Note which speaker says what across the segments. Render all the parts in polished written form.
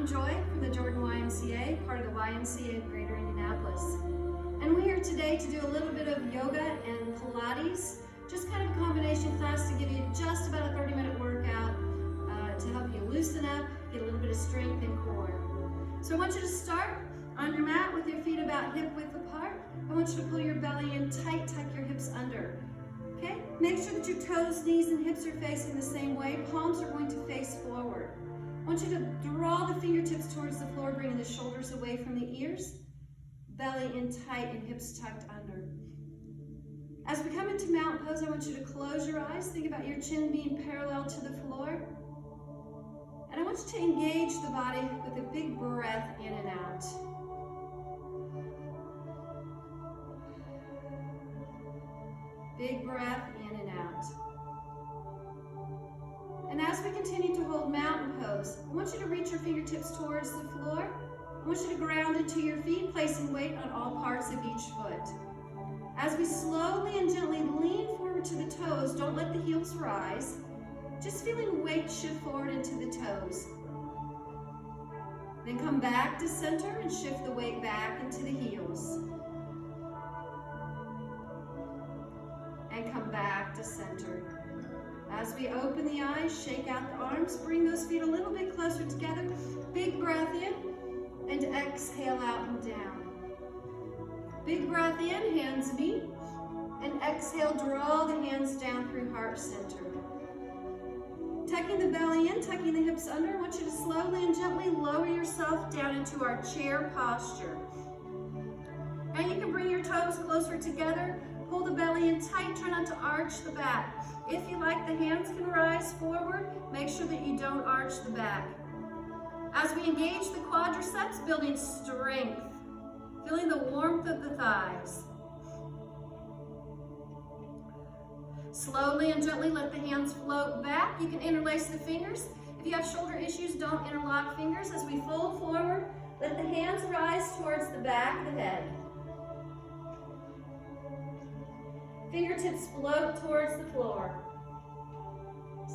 Speaker 1: I'm Joy from the Jordan YMCA, part of the YMCA of Greater Indianapolis. And we're here today to do a little bit of yoga and Pilates, just kind of a combination class to give you just about a 30-minute workout to help you loosen up, get a little bit of strength and core. So I want you to start on your mat with your feet about hip width apart. I want you to pull your belly in tight, tuck your hips under. Okay? Make sure that your toes, knees, and hips are facing the same way. Palms are going to face forward. I want you to draw the fingertips towards the floor, bringing the shoulders away from the ears. Belly in tight and hips tucked under. As we come into mountain pose, I want you to close your eyes. Think about your chin being parallel to the floor. And I want you to engage the body with a big breath in and out. Big breath in and out. And as we continue to hold mountain pose, I want you to reach your fingertips towards the floor. I want you to ground into your feet, placing weight on all parts of each foot. As we slowly and gently lean forward to the toes, don't let the heels rise. Just feeling weight shift forward into the toes. Then come back to center and shift the weight back into the heels. And come back to center. As we open the eyes, shake out the arms, bring those feet a little bit closer together. Big breath in and exhale out and down. Big breath in, hands meet, and exhale, draw the hands down through heart center. Tucking the belly in, tucking the hips under, I want you to slowly and gently lower yourself down into our chair posture. And you can bring your toes closer together. Pull the belly in tight, try not to arch the back. If you like, the hands can rise forward. Make sure that you don't arch the back. As we engage the quadriceps, building strength, feeling the warmth of the thighs. Slowly and gently let the hands float back. You can interlace the fingers. If you have shoulder issues, don't interlock fingers. As we fold forward, let the hands rise towards the back of the head. Fingertips float towards the floor.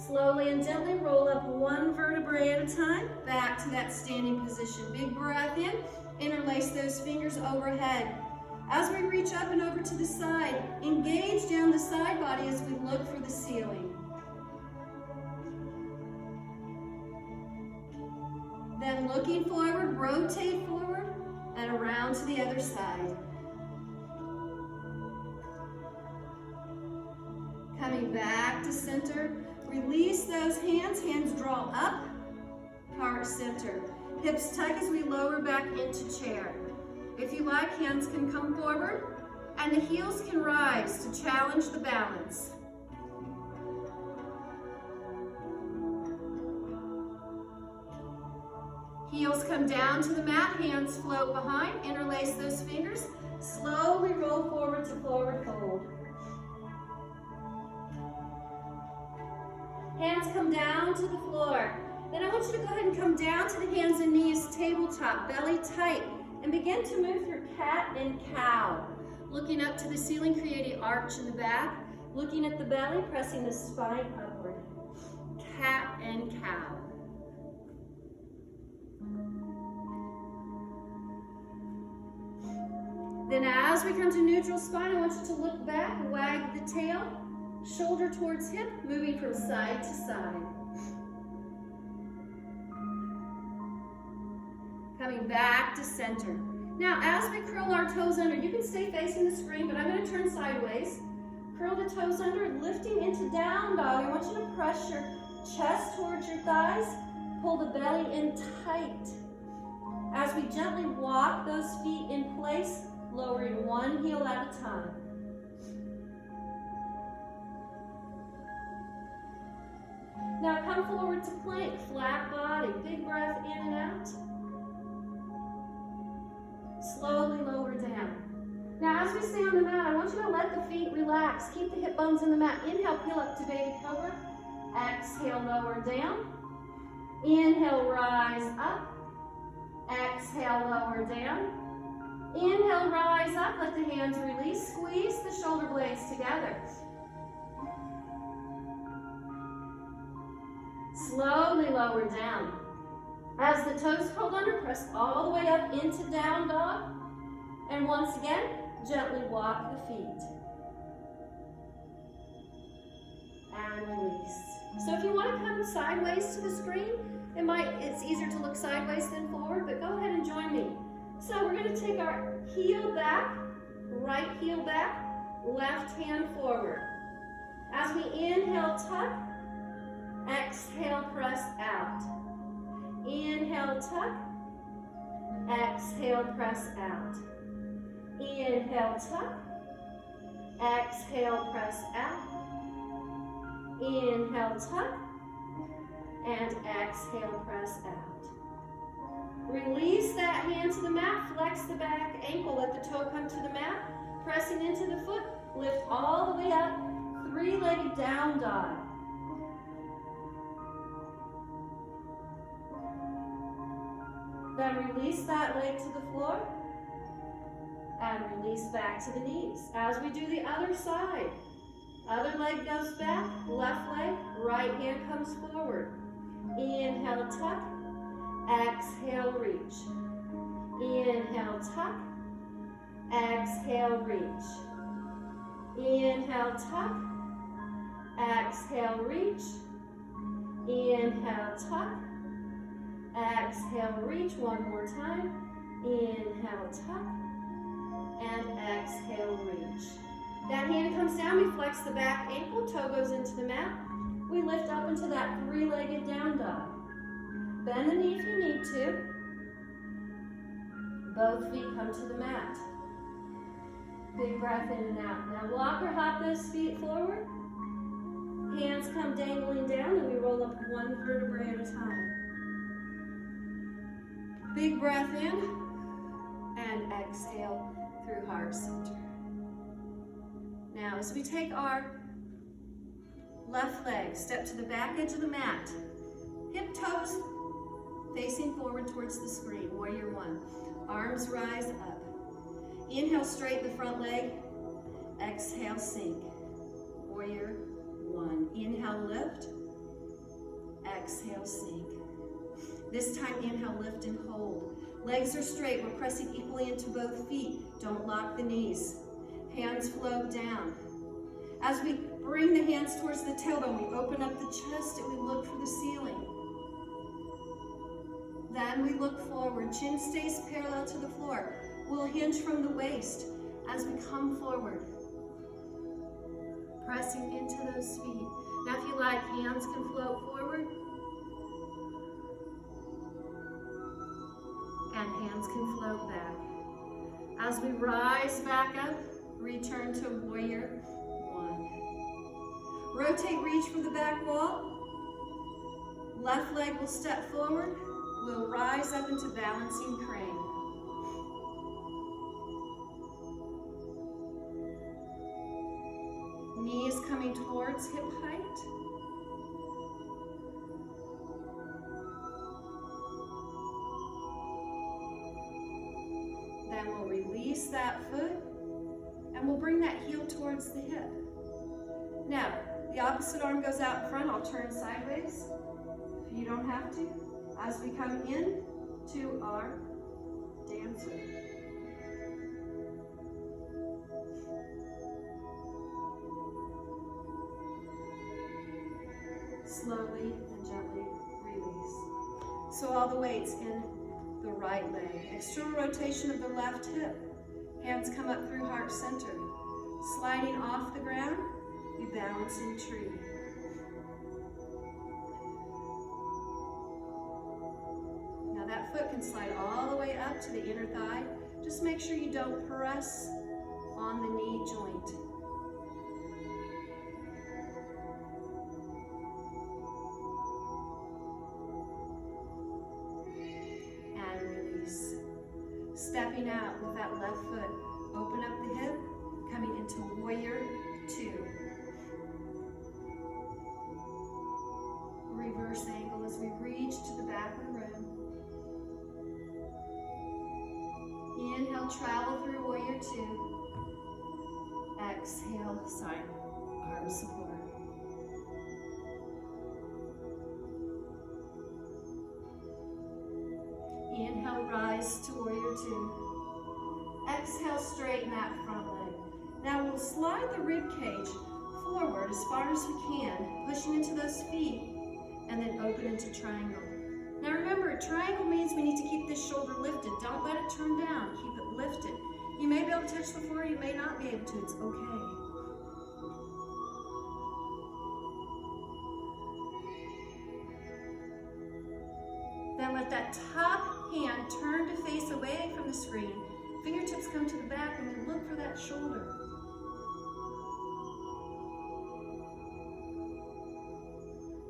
Speaker 1: Slowly and gently roll up one vertebrae at a time, back to that standing position. Big breath in, interlace those fingers overhead. As we reach up and over to the side, engage down the side body as we look for the ceiling. Then looking forward, rotate forward and around to the other side. Coming back to center, release those hands, hands draw up, heart center. Hips tuck as we lower back into chair. If you like, hands can come forward and the heels can rise to challenge the balance. Heels come down to the mat, hands float behind, interlace those fingers, slowly roll forward to forward fold. Hands come down to the floor. Then I want you to go ahead and come down to the hands and knees, tabletop, belly tight, and begin to move through cat and cow. Looking up to the ceiling, create an arch in the back. Looking at the belly, pressing the spine upward. Cat and cow. Then as we come to neutral spine, I want you to look back, wag the tail, shoulder towards hip, moving from side to side. Coming back to center. Now, as we curl our toes under, you can stay facing the screen, but I'm going to turn sideways. Curl the toes under, lifting into down dog. I want you to press your chest towards your thighs. Pull the belly in tight. As we gently walk those feet in place, lowering one heel at a time. Now come forward to plank, flat body, big breath in and out. Slowly lower down. Now as we stay on the mat, I want you to let the feet relax. Keep the hip bones in the mat. Inhale, peel up to baby cobra. Exhale, lower down. Inhale, rise up. Exhale, lower down. Inhale, rise up. Let the hands release. Squeeze the shoulder blades together. Slowly lower down. As the toes curled under, press all the way up into down dog. And once again, gently walk the feet. And release. So if you want to come sideways to the screen, it's easier to look sideways than forward, but go ahead and join me. So we're going to take our heel back, right heel back, left hand forward. As we inhale, tuck, exhale, press out. Inhale, tuck, exhale, press out. Inhale, tuck, exhale, press out. Inhale, tuck, and exhale, press out. Release that hand to the mat, flex the back ankle, let the toe come to the mat, pressing into the foot, lift all the way up, three-legged down dog. Then release that leg to the floor, and release back to the knees. As we do the other side, other leg goes back, left leg, right hand comes forward. Inhale, tuck, exhale, reach. Inhale, tuck, exhale, reach. Inhale, tuck, exhale, reach. Inhale, tuck, exhale, reach. One more time. Inhale, tuck, and exhale, reach. That hand comes down, we flex the back ankle, toe goes into the mat. We lift up into that three-legged down dog. Bend the knee if you need to. Both feet come to the mat. Big breath in and out. Now walk or hop those feet forward. Hands come dangling down and we roll up one vertebrae at a time. Big breath in and exhale through heart center. Now as we take our left leg, step to the back edge of the mat. Hip toes facing forward towards the screen, warrior one. Arms rise up. Inhale, straighten the front leg. Exhale, sink. Warrior one. Inhale, lift. Exhale, sink. This time, inhale, lift and hold. Legs are straight. We're pressing equally into both feet. Don't lock the knees. Hands float down. As we bring the hands towards the tailbone, we open up the chest and we look for the ceiling. Then we look forward. Chin stays parallel to the floor. We'll hinge from the waist as we come forward. Pressing into those feet. Now if you like, hands can float forward. And hands can float back. As we rise back up, return to warrior one. Rotate, reach for the back wall. Left leg will step forward. We'll rise up into balancing crane. Knees coming towards hip height. Then we'll release that foot and we'll bring that heel towards the hip. Now, the opposite arm goes out in front. I'll turn sideways if you don't have to. As we come in to our dancer. Slowly and gently release. So all the weight's in the right leg. External rotation of the left hip. Hands come up through heart center. Sliding off the ground, we balance in tree. Now that foot can slide all the way up to the inner thigh. Just make sure you don't press on the knee joint. Stepping out with that left foot. Open up the hip, coming into warrior two. Reverse angle as we reach to the back of the room. Inhale, travel through warrior two. Exhale, side arm support. rise to warrior two. Exhale, straighten that front leg. Now we'll slide the rib cage forward as far as we can, pushing into those feet, and then open into triangle. Now remember, triangle means we need to keep this shoulder lifted. Don't let it turn down, keep it lifted. You may be able to touch the floor, you may not be able to, it's okay. Then let that top hand turn to face away from the screen. Fingertips come to the back and then look for that shoulder.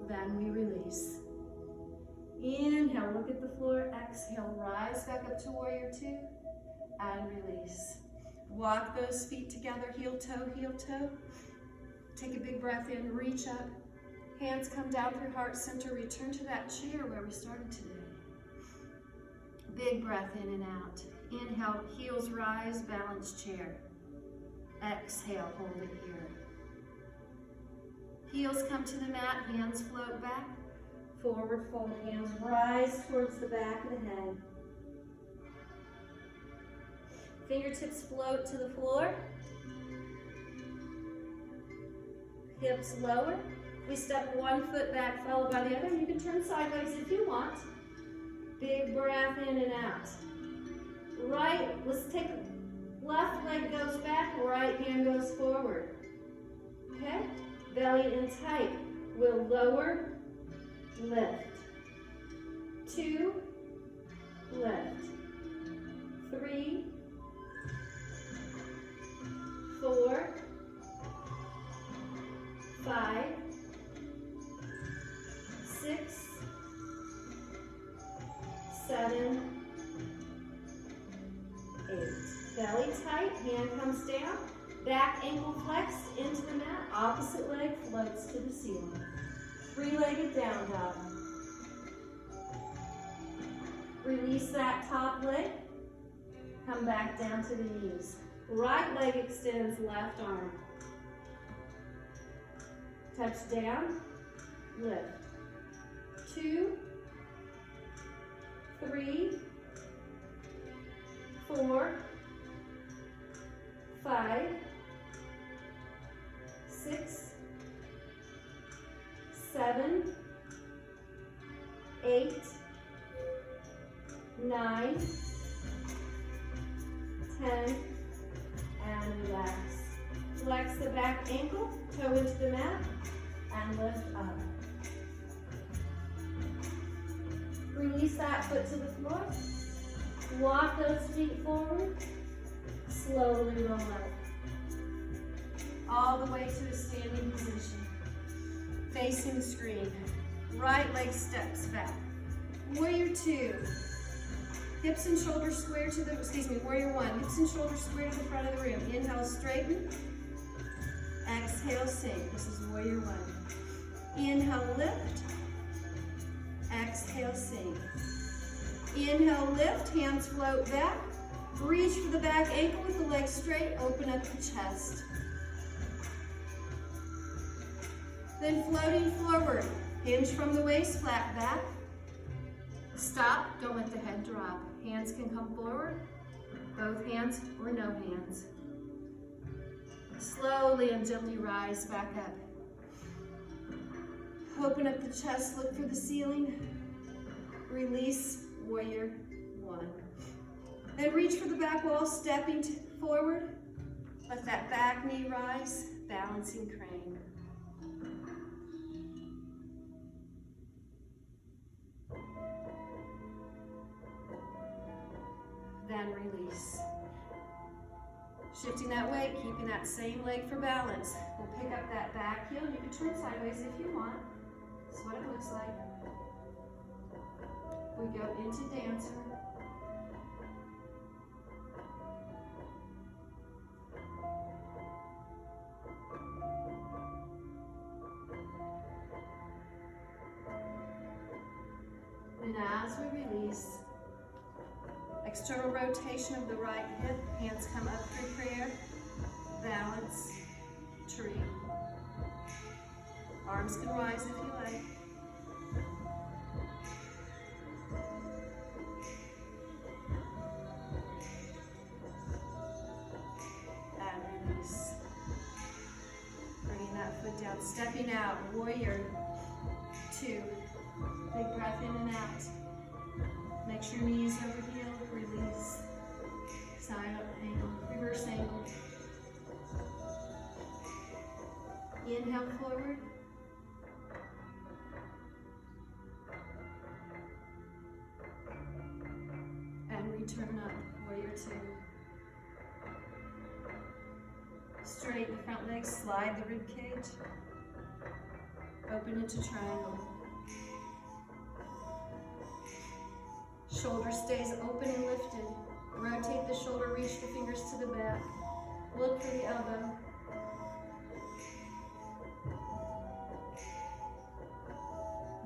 Speaker 1: Then we release. Inhale, look at the floor. Exhale, rise back up to warrior two and release. Walk those feet together, heel toe, heel toe. Take a big breath in, reach up. Hands come down through heart center. Return to that chair where we started today. Big breath in and out. Inhale, heels rise, balance chair. Exhale, hold it here. Heels come to the mat, hands float back. Forward fold, hands rise towards the back of the head. Fingertips float to the floor. Hips lower. We step one foot back, followed by the other. You can turn sideways if you want. Big breath in and out. Right, let's take, left leg goes back, right hand goes forward. Okay? Belly in tight. We'll lower, lift. 2, lift. 3, 4, 5, 6, 7, 8. Belly tight, hand comes down. Back ankle flexed into the mat. Opposite leg floats to the ceiling. Three-legged down dog. Release that top leg. Come back down to the knees. Right leg extends, left arm. Touch down, lift. 2, 3, 4, 5, 6, 7, 8, 9, 10, and relax. Flex the back ankle, toe into the mat, and lift up. Release that foot to the floor. Walk those feet forward. Slowly roll up. All the way to a standing position. Facing the screen. Right leg steps back. Warrior two. Hips and shoulders square to the, warrior one. Hips and shoulders square to the front of the room. Inhale, straighten. Exhale, sink. This is warrior one. Inhale, lift. Exhale, sink. Inhale, lift. Hands float back. Reach for the back ankle with the legs straight. Open up the chest. Then floating forward. Hinge from the waist, flat back. Stop. Don't let the head drop. Hands can come forward. Both hands or no hands. Slowly and gently rise back up. Open up the chest, look for the ceiling. Release, warrior one. Then reach for the back wall, stepping forward. Let that back knee rise, balancing crane. Then release. Shifting that weight, keeping that same leg for balance. We'll pick up that back heel. You can turn sideways if you want. That's what it looks like. We go into dancer. And as we release, external rotation of the right hip, hands come up through prayer, balance, tree. Arms can rise if you like. foot down. Stepping out, warrior 2. Big breath in and out. Make sure knees over heel, release. Side up angle, reverse angle. Inhale forward. And return up, warrior 2. Straighten the front legs, slide the rib cage. Open into triangle. Shoulder stays open and lifted. Rotate the shoulder, reach the fingers to the back. Look for the elbow.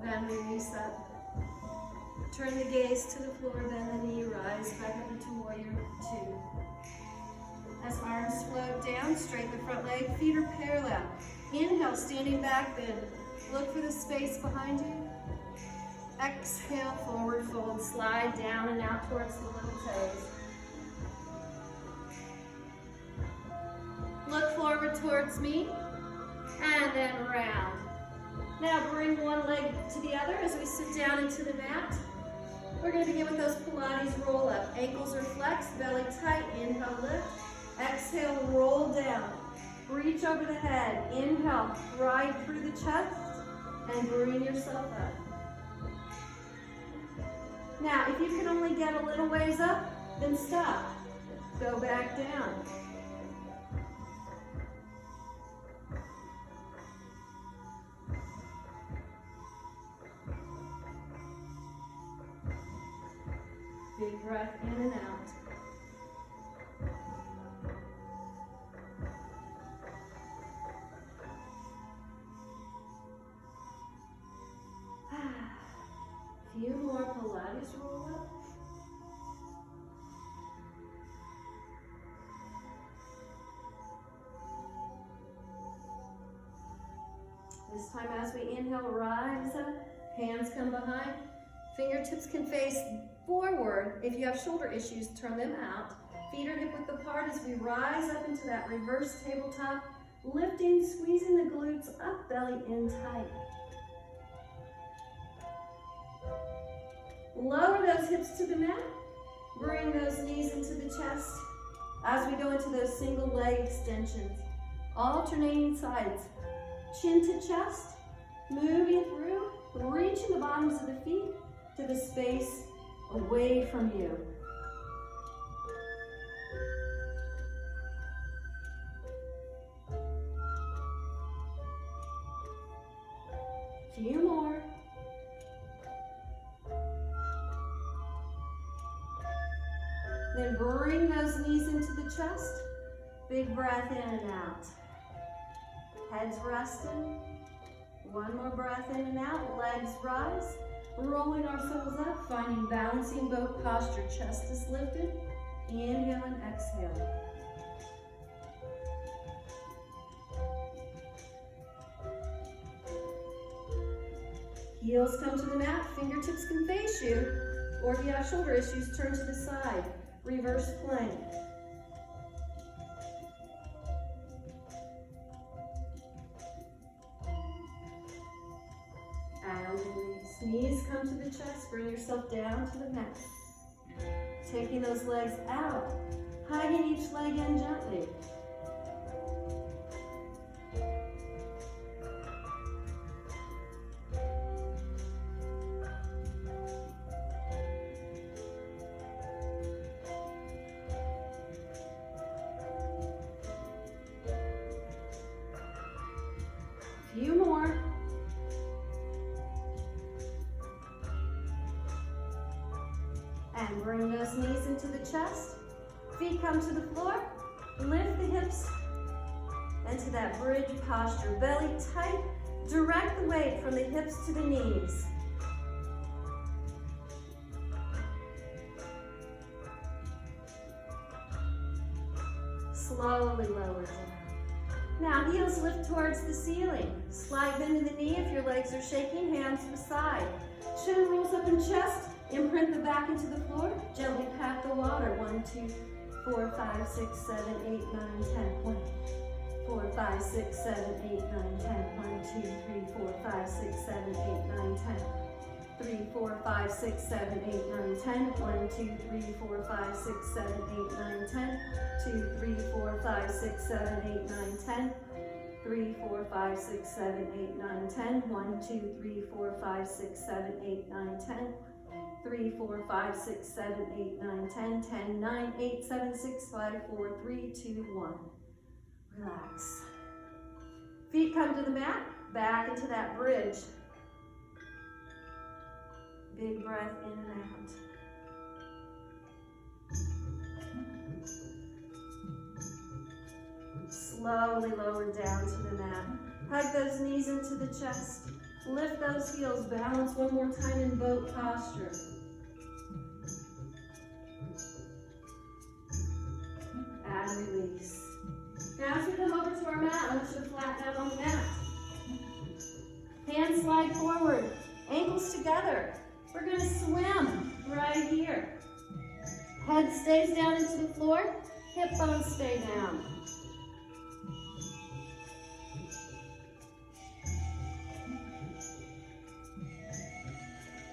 Speaker 1: Then release up. Turn the gaze to the floor, bend the knee, rise back up into warrior 2. As arms float down, straighten the front leg, feet are parallel. Inhale, standing back bend. Look for the space behind you. Exhale, forward fold, slide down and out towards the little toes. Look forward towards me, and then round. Now bring one leg to the other as we sit down into the mat. We're going to begin with those Pilates roll up. Ankles are flexed, belly tight, inhale, lift. Exhale, roll down. Reach over the head. Inhale, ride through the chest, and bring yourself up. Now, if you can only get a little ways up, then stop. Go back down. Big breath in and out. Few more Pilates roll up. This time as we inhale, rise up, hands come behind, fingertips can face forward. If you have shoulder issues, turn them out. Feet are hip width apart as we rise up into that reverse tabletop, lifting, squeezing the glutes up, belly in tight. Lower those hips to the mat. Bring those knees into the chest as we go into those single leg extensions. Alternating sides. Chin to chest. Moving through. Reaching the bottoms of the feet to the space away from you. Few more. Then bring those knees into the chest. Big breath in and out. Heads resting. One more breath in and out. Legs rise. Rolling ourselves up, finding balancing boat posture. Chest is lifted. Inhale and exhale. Heels come to the mat. Fingertips can face you. Or if you have shoulder issues, turn to the side. Reverse plank. And release. Knees come to the chest. Bring yourself down to the mat. Taking those legs out. Hugging each leg in gently. Few more. And bring those knees into the chest. Feet come to the floor. Lift the hips into that bridge posture. Belly tight. Direct the weight from the hips to the knees. Slowly lower down. Now heels lift towards the ceiling. Slight bend in the knee if your legs are shaking, hands to the side. Chin rolls up in chest. Imprint the back into the floor. Gently pat the water. 1, 2, 4, 5, 6, 7, 8, 9, 10. 1, 4, 5, 6, 7, 8, 9, 2, 3, 4, 5, 6, 7, 8, 9, 10. 3, 4, 5, 6, 7, 8, 9, 10. 1, 2, 3, 4, 5, 6, 7, 8, 9, 10. 2, 3, 4, 5, 6, 7, 8, 9, 10. 3, 4, 5, 6, 7, 8, 9, 10. 1, 2, 3, 4, 5, 6, 7, 8, 9, 10. 3, 4, 5, 6, 7, 8, 9, 10. 10, 9, 8, 7, 6, 5, 4, 3, 2, 1. Relax. Feet come to the mat, back into that bridge. Big breath in and out. Slowly lower down to the mat. Hug those knees into the chest. Lift those heels. Balance one more time in boat posture. And release. Now as we come over to our mat, I want you to flatten out on the mat. Hands slide forward. Ankles together. We're going to swim right here. Head stays down into the floor. Hip bones stay down.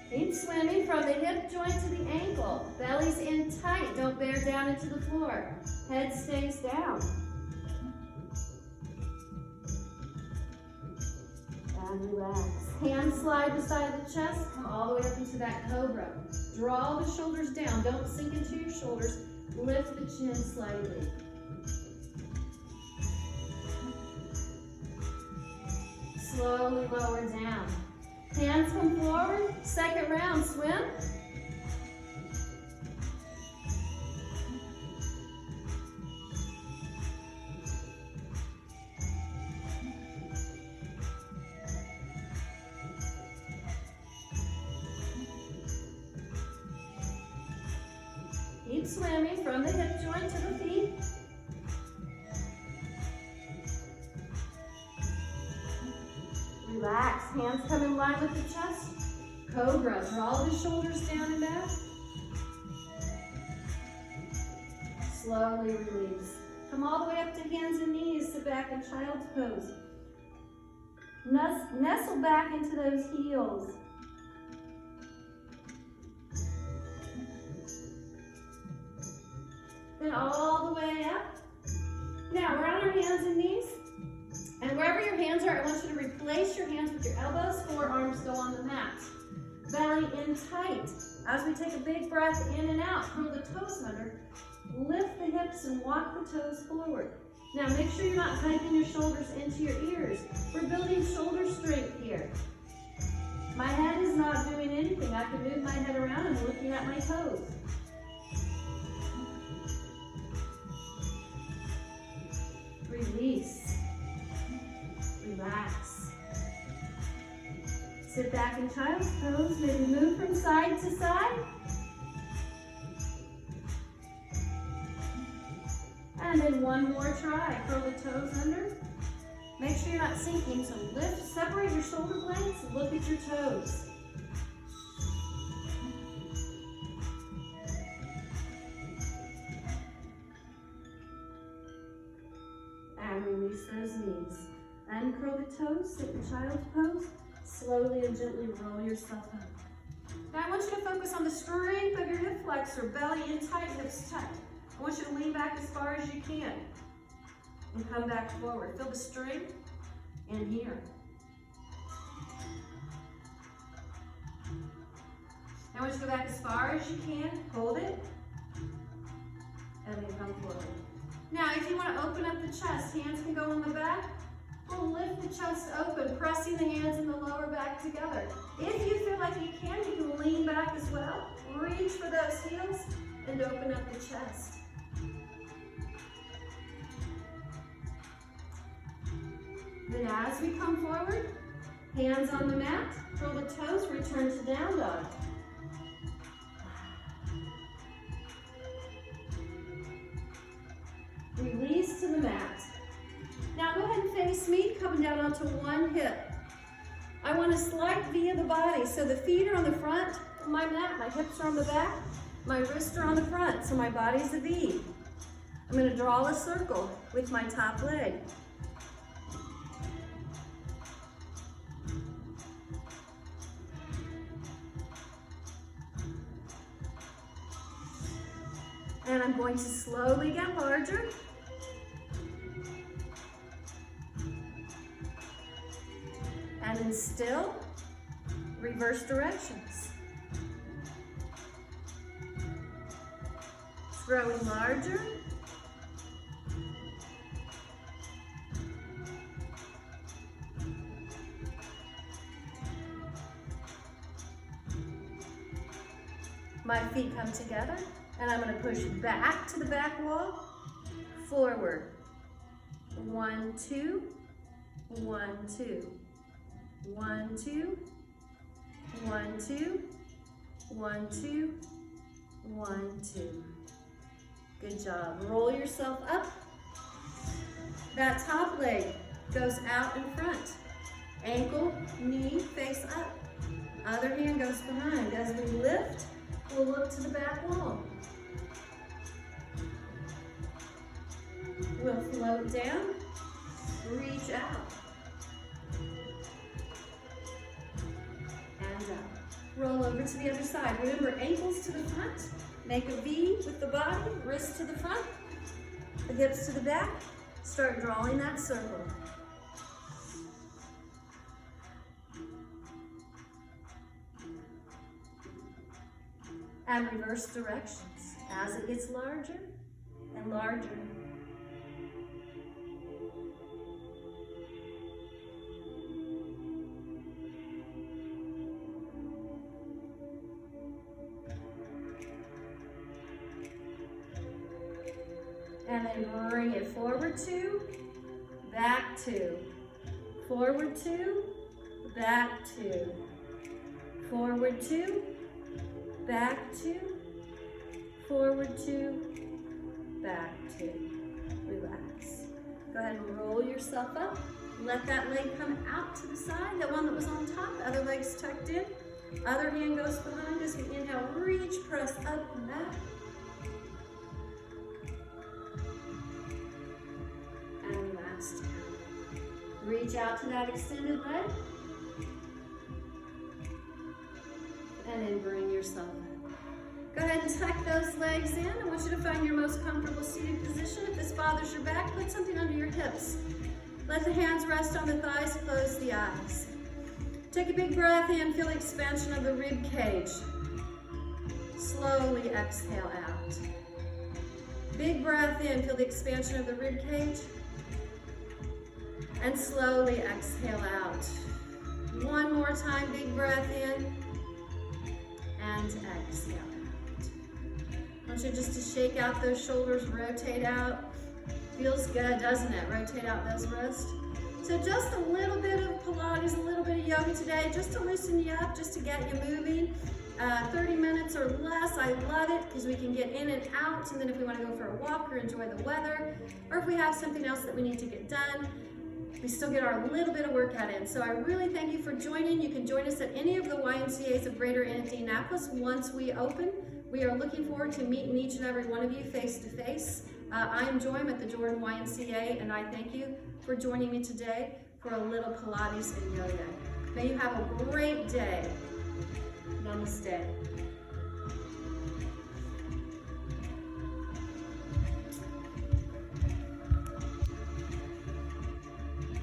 Speaker 1: Keep swimming from the hip joint to the ankle. Belly's in tight. Don't bear down into the floor. Head stays down. And relax. Hands slide beside the chest. Come all the way up into that cobra. Draw the shoulders down. Don't sink into your shoulders. Lift the chin slightly. Slowly lower down. Hands come forward. Second round, swim. Keep swimming from the hip joint to the feet. Relax, hands come in line with the chest. Cobra, draw the shoulders down and back. Slowly release. Come all the way up to hands and knees, sit back in child's pose. Nestle back into those heels. Then all the way up. Now we're on our hands and knees. And wherever your hands are, I want you to replace your hands with your elbows. Forearms go on the mat. Belly in tight. As we take a big breath in and out, curl the toes under. Lift the hips and walk the toes forward. Now make sure you're not hiking your shoulders into your ears. We're building shoulder strength here. My head is not doing anything. I can move my head around and looking at my toes. Release. Relax. Sit back in child's pose. Maybe move from side to side. And then one more try. Curl the toes under. Make sure you're not sinking. So lift, separate your shoulder blades. Look at your toes. And release those knees. Uncurl the toes, sit in child's pose. Slowly and gently roll yourself up. Now I want you to focus on the strength of your hip flexor, belly in tight, hips tight. I want you to lean back as far as you can and come back forward. Feel the strength in here. Now I want you to go back as far as you can, hold it, and then come forward. Now if you want to open up the chest, hands can go on the back. We'll lift the chest open, pressing the hands and the lower back together. If you feel like you can lean back as well. Reach for those heels and open up the chest. Then as we come forward, hands on the mat, curl the toes, return to down dog. Release to the mat. Now go ahead and face me, coming down onto one hip. I want a slight V of the body, so the feet are on the front of my mat, my hips are on the back, my wrists are on the front, so my body's a V. I'm going to draw a circle with my top leg. And I'm going to slowly get larger. And then still, reverse directions. It's growing larger. My feet come together, and I'm going to push back to the back wall, forward. 1, 2, 1, 2. 1, 2, 1, 2, 1, 2, 1, 2. Good job. Roll yourself up. That top leg goes out in front. Ankle, knee, face up. Other hand goes behind. As we lift, we'll look to the back wall. We'll float down, reach out. And up. Roll over to the other side. Remember, ankles to the front. Make a V with the body, wrists to the front, the hips to the back. Start drawing that circle. And reverse directions as it gets larger and larger. And then bring it forward 2, back 2, forward 2, back 2, forward 2, back 2, forward 2, back 2. Relax. Go ahead and roll yourself up. Let that leg come out to the side, that one that was on top, the other leg's tucked in. Other hand goes behind as we inhale, reach, press up and back. And last time. Reach out to that extended leg. And then bring yourself up. Go ahead and tuck those legs in. I want you to find your most comfortable seated position. If this bothers your back, put something under your hips. Let the hands rest on the thighs, close the eyes. Take a big breath in, feel the expansion of the rib cage. Slowly exhale out. Big breath in, feel the expansion of the rib cage. And slowly exhale out. One more time, big breath in. And exhale out. I want you just to shake out those shoulders, rotate out. Feels good, doesn't it? Rotate out those wrists. So just a little bit of Pilates, a little bit of yoga today, just to loosen you up, just to get you moving. 30 minutes or less, I love it, because we can get in and out, and then if we want to go for a walk or enjoy the weather, or if we have something else that we need to get done, we still get our little bit of workout in. So I really thank you for joining. You can join us at any of the YMCAs of Greater Indianapolis once we open. We are looking forward to meeting each and every one of you face to face. I am Joy, I'm at the Jordan YMCA, and I thank you for joining me today for a little Pilates and yoga. May you have a great day. Namaste.